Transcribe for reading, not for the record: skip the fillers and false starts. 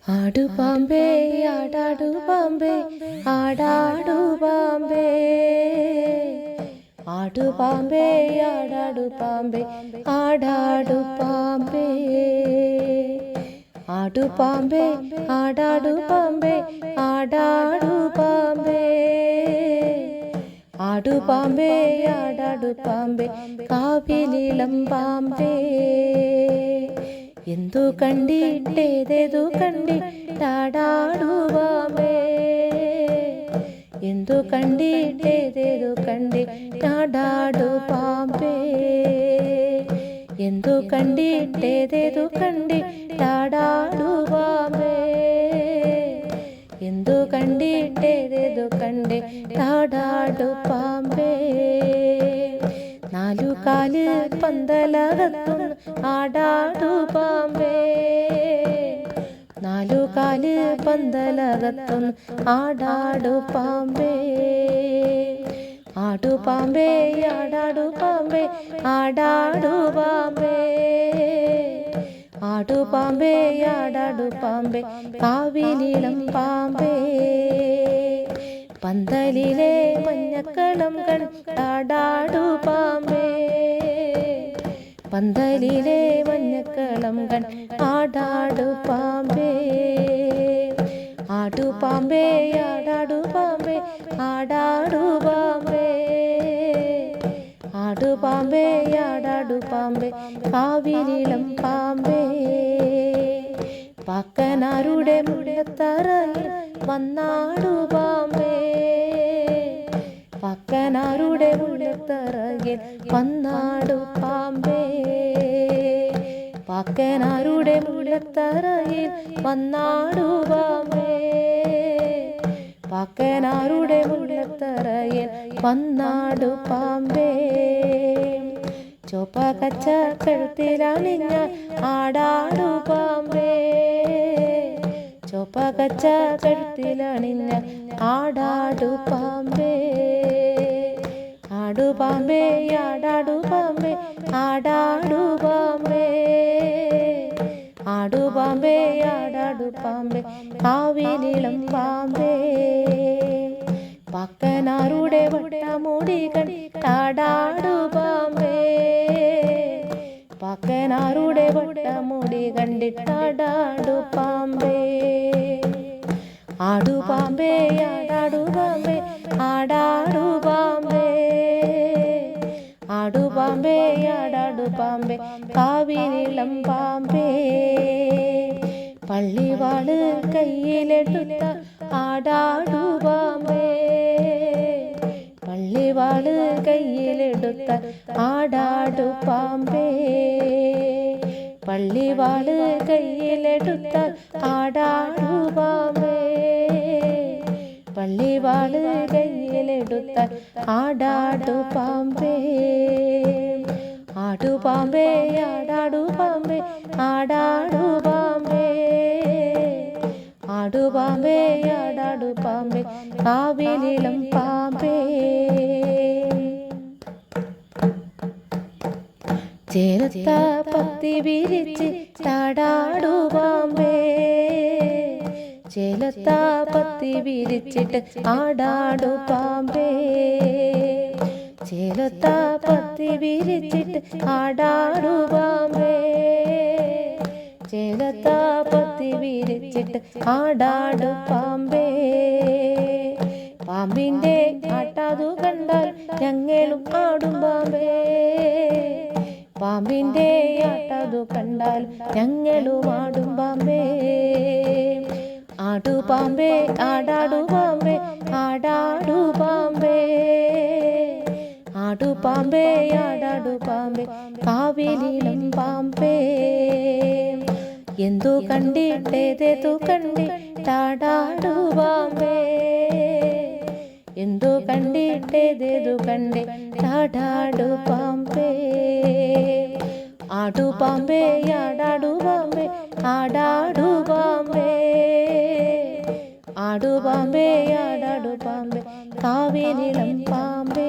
ആടു പാമ്പേ ആടാടു പാമ്പേ ആടാടു പാമ്പേ ആടു പാമ്പേ ആടാടു പാമ്പേ ആടാടു പാമ്പേ ആടു പാമ്പേ ആടാടു പാമ്പേ ആടാടു പാമ്പേ ആടു പാമ്പേ ആടാടു പാമ്പേ കാവിലിളം പാമ്പേ എന്തു കണ്ടിട്ടേതേതു കണ്ടിട്ടാടാടു പാമ്പേ എന്തു കണ്ടിട്ടേതേതു കണ്ടിട്ടാടാടു പാമ്പേ എന്തു കണ്ടിട്ടേതേതു കണ്ടിട്ടാടാടു പാമ്പേ എന്തു കണ്ടിട്ടേതേതു കണ്ടിട്ടാടാടു പാമ്പേ നാലു കാല് പന്തലകത്തുന്നു ആടാടു പാമ്പേ നാലു കാല് പന്തലകത്തുന്നു ആടാടു പാമ്പേ ആടു പാമ്പേ ആടാടു പാമ്പേ ആടാടു പാമ്പേ ആടു പാമ്പേ ആടാടു പാമ്പേ കാവിലിളം പാമ്പേ പന്തലിലെ മഞ്ഞക്കളം കണ്ടാടാടു പാമ്പേ പന്തലിലെ മഞ്ഞക്കളം കണ്ടാടാടു പാമ്പേ ആടു പാമ്പേ ആടാടു പാമ്പേ ആടാടു പാമ്പേ ആടു പാമ്പേ ആടാടു പാമ്പേ കാവിലിളം പാമ്പേ പാക്കനാരുടെ മുഴത്തറയിൽ വന്നാടു പാമ്പേ പാക്കനാരുടെ മുഴത്തറയിൽ വന്നാടു പാമ്പേ പാക്കനാരുടെ മുഴത്തറയിൽ വന്നാടു പാമ്പേ പാക്കനാരുടെ മുഴത്തറയിൽ വന്നാടു പാമ്പേ ചോപ്പ കച്ച കഴുത്തിലണിഞ്ഞ ആടാടു പാമ്പേ ചോപ്പ കച്ച കഴുത്തിലണിഞ്ഞ ആടാടു പാമ്പേ ആടു പാമ്പേ ആടാടു പാമ്പേ ആടാടു പാമ്പേ ആടു പാമ്പേ ആടാടു പാമ്പേ കാവിലിളം പാമ്പേ പാക്കനാരുടെ വട്ടമുടി കണ്ടാടാടു പാമ്പേ പാക്കനാരുടെ വട്ടമുടി കണ്ടിട്ടാടാടു പാമ്പേ ആടു പാമ്പേ ആടാടു പാമ്പേ ആടാടു പാമ്പേ ആടു പാമ്പേ ആടാടു പാമ്പേ കാവിലിളം പാമ്പേ പള്ളിവാള് കയ്യിലെടുത്ത ആടാടു പാമ്പേ പള്ളിവാള് കയ്യിലെടുത്ത ആടാടു പാമ്പേ പള്ളിവാള് കയ്യിലെടുത്ത ആടാടു പാമ്പേ പള്ളിവാള് കയ്യിലെടുത്ത ആടാടു പാമ്പേ ആടു പാമ്പേ ആടാടു പാമ്പേ ആടാടു പാമ്പേ ആടു പാമ്പേ ആടാടു പാമ്പേ കാവിലിളം പാമ്പേ ചേലത്ത പത്തി വിരിച്ച് താടാടു പാമ്പേ ചേലത്ത പത്തി വിരിച്ചിട്ട് ആടാടു പാമ്പേ ചേലത്ത പത്തി വിരിച്ചിട്ട് ആടാടു പാമ്പേ ചേലത്ത പത്തി വിരിച്ചിട്ട് ആടാടു പാമ്പേ പാമ്പിൻ്റെ ആട്ടാതു കണ്ടാൽ ഞങ്ങളും ആടും പാമ്പേ പാമ്പിൻ്റെ ആട്ടതു കണ്ടാൽ ഞങ്ങളും ആടും പാമ്പേ ആടു പാമ്പേ ആടാടു പാമ്പേ ആടാടു പാമ്പേ ആടു പാമ്പേ ആടാടു പാമ്പേ കാവിലിളം പാമ്പേ എന്തു കണ്ടിട്ടേതേതു കണ്ടിട്ടാടാടു പാമ്പേ എന്തു കണ്ടിട്ടേതേതു കണ്ടിട്ടാടാടു പാമ്പേ ആടു പാമ്പേ ആടാടു പാമ്പേ ആടാടു പാമ്പേ ആടു പാമ്പേ ആടാടു പാമ്പേ കാവിലിളം പാമ്പേ